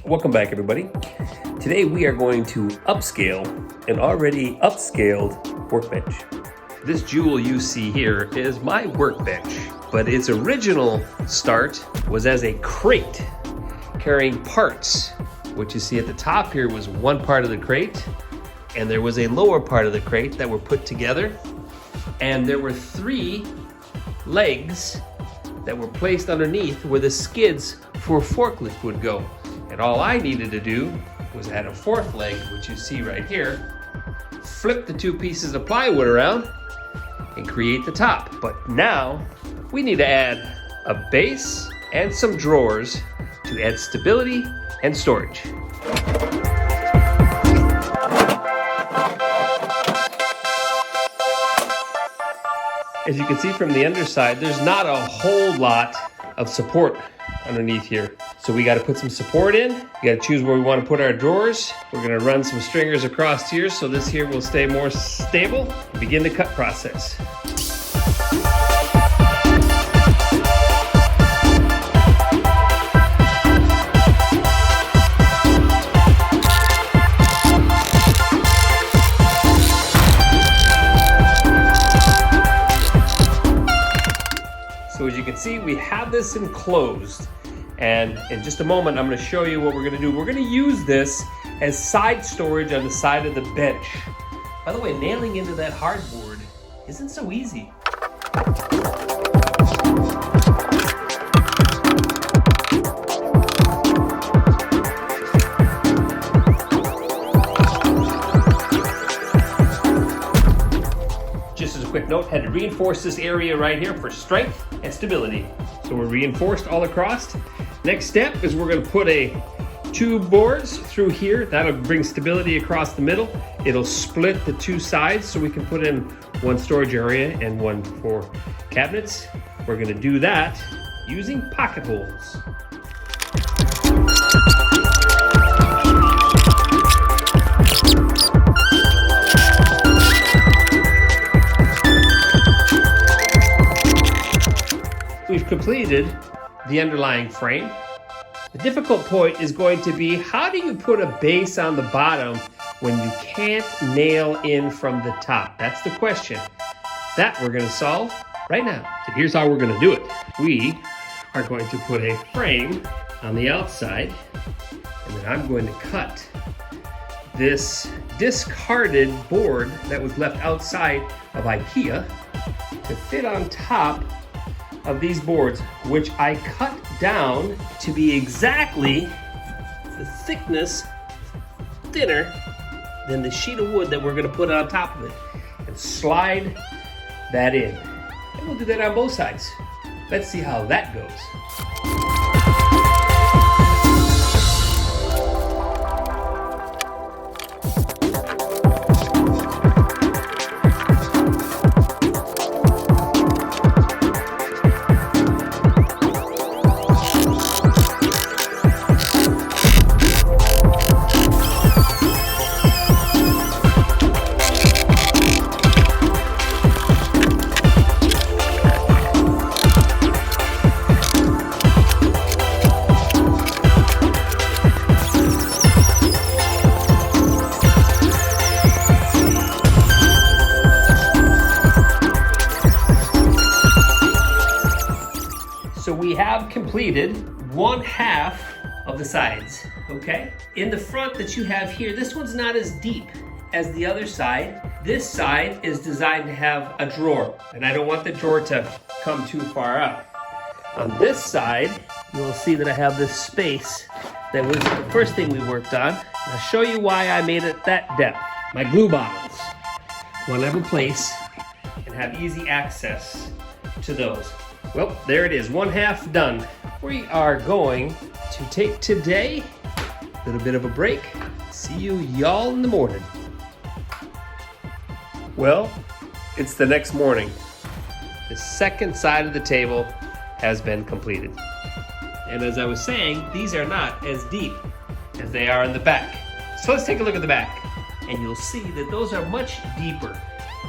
Welcome back, everybody. Today we are going to upscale an already upscaled workbench. This jewel you see here is my workbench, but its original start was as a crate carrying parts. What you see at the top here was one part of the crate, and there was a lower part of the crate that were put together, and there were 3 legs that were placed underneath where the skids for a forklift would go. And all I needed to do was add a 4th leg, which you see right here, flip the 2 pieces of plywood around and create the top. But now we need to add a base and some drawers to add stability and storage. As you can see from the underside, there's not a whole lot of support underneath here. So we got to put some support in. We got to choose where we want to put our drawers. We're going to run some stringers across here so this here will stay more stable. Begin the cut process. So as you can see, we have this enclosed, and in just a moment I'm going to show you what we're going to do. We're going to use this as side storage on the side of the bench. By the way, nailing into that hardboard isn't so easy. Just as a quick note, had to reinforce this area right here for strength and stability. So we're reinforced all across. Next step is we're going to put 2 boards through here. That'll bring stability across the middle. It'll split the 2 sides so we can put in 1 storage area and 1 for cabinets. We're going to do that using pocket holes. We've completed the underlying frame. The difficult point is going to be, how do you put a base on the bottom when you can't nail in from the top? That's the question. That we're going to solve right now. So here's how we're going to do it. We are going to put a frame on the outside, and then I'm going to cut this discarded board that was left outside of IKEA to fit on top of these boards, which I cut down to be exactly the thickness thinner than the sheet of wood that we're going to put on top of it, and slide that in. And we'll do that on both sides. Let's see how that goes. So we have completed 1/2 of the sides, okay? In the front that you have here, this one's not as deep as the other side. This side is designed to have a drawer, and I don't want the drawer to come too far out. On this side, you'll see that I have this space that was the first thing we worked on. I'll show you why I made it that depth. My glue bottles, one every place, and have easy access to those. Well, there it is, 1/2 done. We are going to take today a little bit of a break. See y'all in the morning. Well, it's the next morning. The second side of the table has been completed. And as I was saying, these are not as deep as they are in the back. So let's take a look at the back, and you'll see that those are much deeper.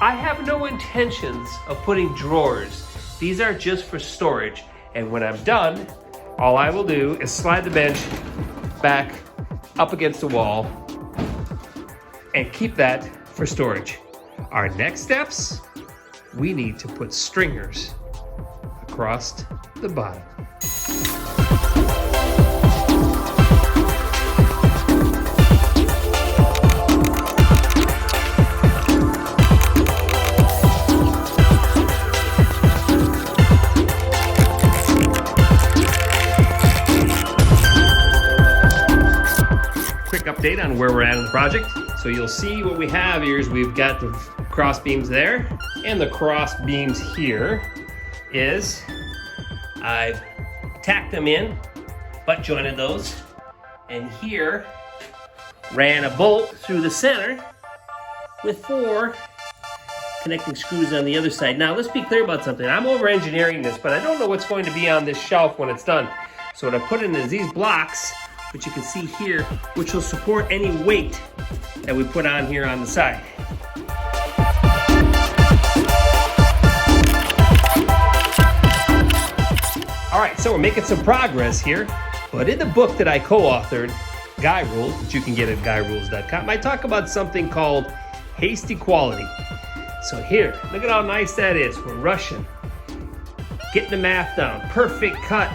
I have no intentions of putting drawers. These are just for storage. And when I'm done, all I will do is slide the bench back up against the wall and keep that for storage. Our next steps, we need to put stringers across the bottom. Quick update on where we're at in the project. So you'll see what we have here is we've got the cross beams there, and the cross beams here is I've tacked them in, butt jointed those, and here ran a bolt through the center with 4 connecting screws on the other side. Now let's be clear about something. I'm over engineering this, but I don't know what's going to be on this shelf when it's done. So what I put in is these blocks, which you can see here, which will support any weight that we put on here on the side. All right, so we're making some progress here, but in the book that I co-authored, Guy Rules, which you can get at guyrules.com, I talk about something called hasty quality. So here, look at how nice that is. We're rushing, getting the math down, perfect cut.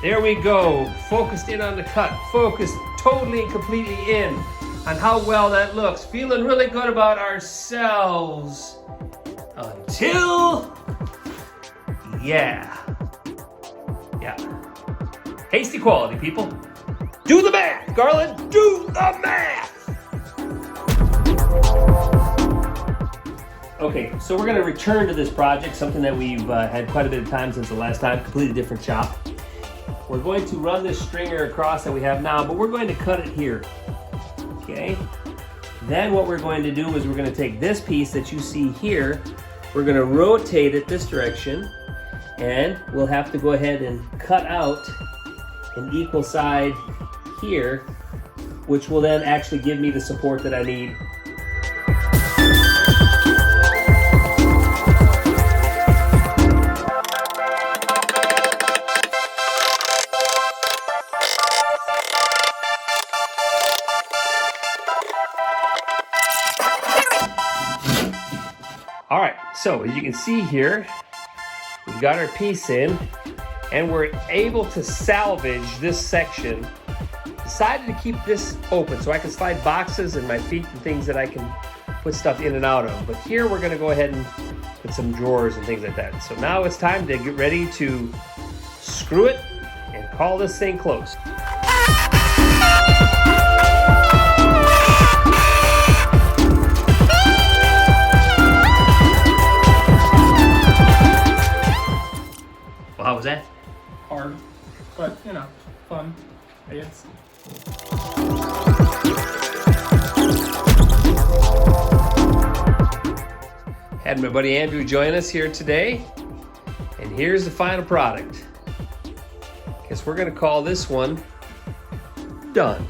There we go, focused in on the cut, focused totally and completely in on how well that looks. Feeling really good about ourselves until, yeah. Hasty quality, people. Do the math, Garland, do the math. Okay, so we're gonna return to this project, something that we've had quite a bit of time since the last time, completely different shop. We're going to run this stringer across that we have now, but we're going to cut it here, okay? Then what we're going to do is we're going to take this piece that you see here, we're going to rotate it this direction, and we'll have to go ahead and cut out an equal side here, which will then actually give me the support that I need. All right, so as you can see here, we've got our piece in and we're able to salvage this section. Decided to keep this open so I can slide boxes and my feet and things that I can put stuff in and out of. But here we're gonna go ahead and put some drawers and things like that. So now it's time to get ready to screw it and call this thing close. How was that? Hard, but you know, fun, I guess. Had my buddy Andrew join us here today, and here's the final product. Guess we're gonna call this one done.